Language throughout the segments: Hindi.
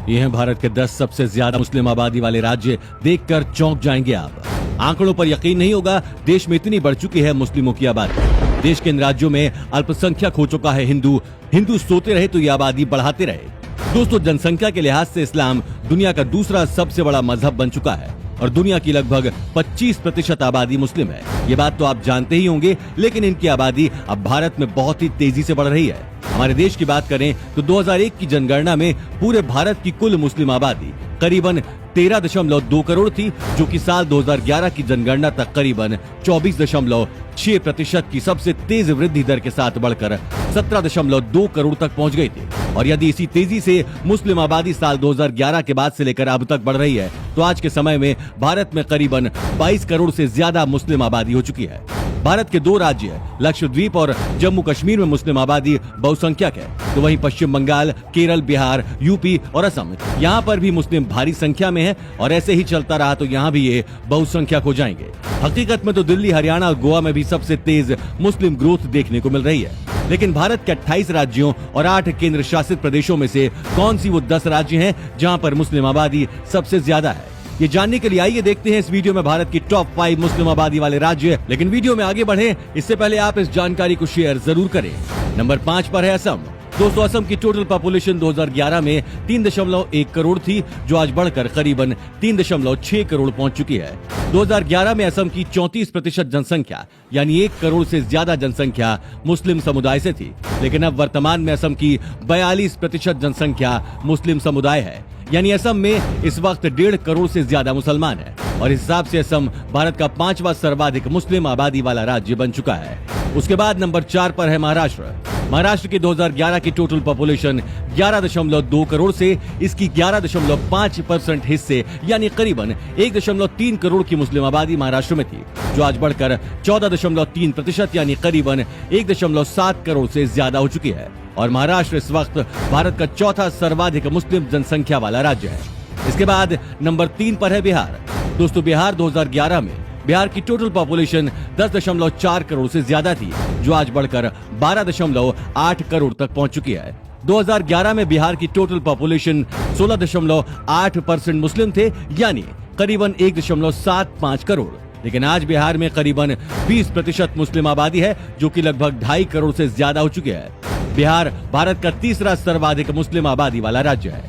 ये हैं भारत के 10 सबसे ज्यादा मुस्लिम आबादी वाले राज्य। देखकर चौंक जाएंगे आप। आंकड़ों पर यकीन नहीं होगा, देश में इतनी बढ़ चुकी है मुस्लिमों की आबादी। देश के इन राज्यों में अल्पसंख्यक हो चुका है हिंदू सोते रहे तो ये आबादी बढ़ाते रहे। दोस्तों, जनसंख्या के लिहाज से इस्लाम दुनिया का दूसरा सबसे बड़ा मजहब बन चुका है और दुनिया की लगभग 25% आबादी मुस्लिम है। ये बात तो आप जानते ही होंगे, लेकिन इनकी आबादी अब भारत में बहुत ही तेजी से बढ़ रही है। हमारे देश की बात करें तो 2001 की जनगणना में पूरे भारत की कुल मुस्लिम आबादी करीबन 13.2 करोड़ थी, जो कि साल 2011 की जनगणना तक करीबन 24.6% की सबसे तेज वृद्धि दर के साथ बढ़कर 17.2 करोड़ तक पहुंच गई थी। और यदि इसी तेजी से मुस्लिम आबादी साल 2011 के बाद से लेकर अब तक बढ़ रही है, तो आज के समय में भारत में करीबन 22 करोड़ से ज्यादा मुस्लिम आबादी हो चुकी है। भारत के 2 राज्य लक्षद्वीप और जम्मू कश्मीर में मुस्लिम आबादी बहुसंख्यक है, तो वहीं पश्चिम बंगाल, केरल, बिहार, यूपी और असम, यहाँ पर भी मुस्लिम भारी संख्या में है। और ऐसे ही चलता रहा तो यहाँ भी ये बहुसंख्यक हो जाएंगे। हकीकत में तो दिल्ली, हरियाणा और गोवा में भी सबसे तेज मुस्लिम ग्रोथ देखने को मिल रही है। लेकिन भारत के 28 राज्यों और 8 केंद्र शासित प्रदेशों में से कौन सी वो 10 राज्य हैं जहां पर मुस्लिम आबादी सबसे ज्यादा है? ये जानने के लिए आइए देखते हैं इस वीडियो में भारत की टॉप 5 मुस्लिम आबादी वाले राज्य। लेकिन वीडियो में आगे बढ़े इससे पहले आप इस जानकारी को शेयर जरूर करें। नंबर 5 पर है असम। दोस्तों, असम की टोटल पॉपुलेशन 2011 में 3.1 करोड़ थी, जो आज बढ़कर करीबन 3.6 करोड़ पहुंच चुकी है। 2011 में असम की 34% जनसंख्या यानी 1 करोड़ से ज्यादा जनसंख्या मुस्लिम समुदाय से थी। लेकिन अब वर्तमान में असम की 42% जनसंख्या मुस्लिम समुदाय है, यानी असम में इस वक्त 1.5 करोड़ से ज्यादा मुसलमान है। और इस हिसाब से असम भारत का 5वां सर्वाधिक मुस्लिम आबादी वाला राज्य बन चुका है। उसके बाद नंबर 4 पर है महाराष्ट्र। महाराष्ट्र की 2011 की टोटल पॉपुलेशन 11.2 करोड़ से इसकी 11.5% हिस्से यानी करीबन 1.3 करोड़ की मुस्लिम आबादी महाराष्ट्र में थी, जो आज बढ़कर 14.3% यानी करीबन 1.7 करोड़ से ज्यादा हो चुकी है। और महाराष्ट्र इस वक्त भारत का 4था सर्वाधिक मुस्लिम जनसंख्या वाला राज्य है। इसके बाद नंबर 3 पर है बिहार। दोस्तों, बिहार 2011 में बिहार की टोटल पॉपुलेशन 10.4 करोड़ से ज्यादा थी, जो आज बढ़कर 12.8 करोड़ तक पहुंच चुकी है। 2011 में बिहार की टोटल पॉपुलेशन 16.8% मुस्लिम थे, यानी करीबन 1.75 करोड़। लेकिन आज बिहार में करीबन 20% मुस्लिम आबादी है, जो कि लगभग 2.5 करोड़ से ज्यादा हो चुकी है। बिहार भारत का 3रा सर्वाधिक मुस्लिम आबादी वाला राज्य है।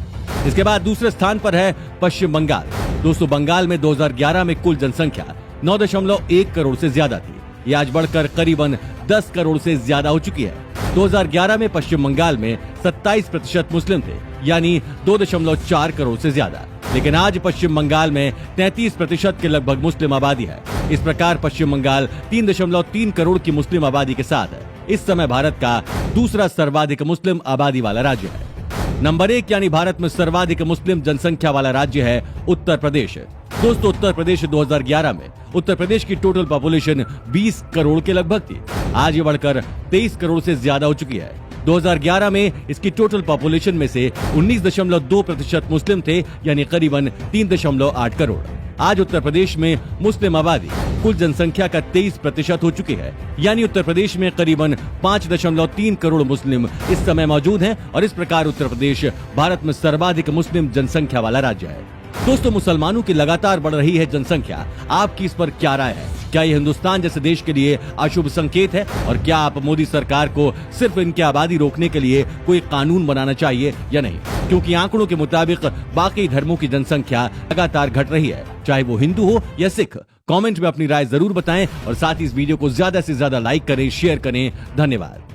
इसके बाद दूसरे स्थान पर है पश्चिम बंगाल। दोस्तों, बंगाल में 2011 में कुल जनसंख्या 9.1 करोड़ से ज्यादा थी। ये आज बढ़कर करीबन 10 करोड़ से ज्यादा हो चुकी है। 2011 में पश्चिम बंगाल में 27% मुस्लिम थे, यानी 2.4 करोड़ से ज्यादा। लेकिन आज पश्चिम बंगाल में 33% के लगभग मुस्लिम आबादी है। इस प्रकार पश्चिम बंगाल 3.3 करोड़ की मुस्लिम आबादी के साथ इस समय भारत का दूसरा सर्वाधिक मुस्लिम आबादी वाला राज्य है। नंबर 1 यानी भारत में सर्वाधिक मुस्लिम जनसंख्या वाला राज्य है उत्तर प्रदेश। दोस्तों, उत्तर प्रदेश 2011 में उत्तर प्रदेश की टोटल पॉपुलेशन 20 करोड़ के लगभग थी। आज ये बढ़कर 23 करोड़ से ज्यादा हो चुकी है। 2011 में इसकी टोटल पॉपुलेशन में से 19.2% मुस्लिम थे, यानी करीबन 3.8 करोड़। आज उत्तर प्रदेश में मुस्लिम आबादी कुल जनसंख्या का 23% हो चुकी है, यानी उत्तर प्रदेश में करीबन 5.3 करोड़ मुस्लिम इस समय मौजूद हैं। और इस प्रकार उत्तर प्रदेश भारत में सर्वाधिक मुस्लिम जनसंख्या वाला राज्य है। दोस्तों, मुसलमानों की लगातार बढ़ रही है जनसंख्या। आपकी इस पर क्या राय है? क्या ये हिंदुस्तान जैसे देश के लिए अशुभ संकेत है? और क्या आप मोदी सरकार को सिर्फ इनकी आबादी रोकने के लिए कोई कानून बनाना चाहिए या नहीं? क्योंकि आंकड़ों के मुताबिक बाकी धर्मों की जनसंख्या लगातार घट रही है, चाहे वो हिंदू हो या सिख। कमेंट में अपनी राय जरूर बताएं और साथ ही इस वीडियो को ज्यादा से ज्यादा लाइक करें, शेयर करें। धन्यवाद।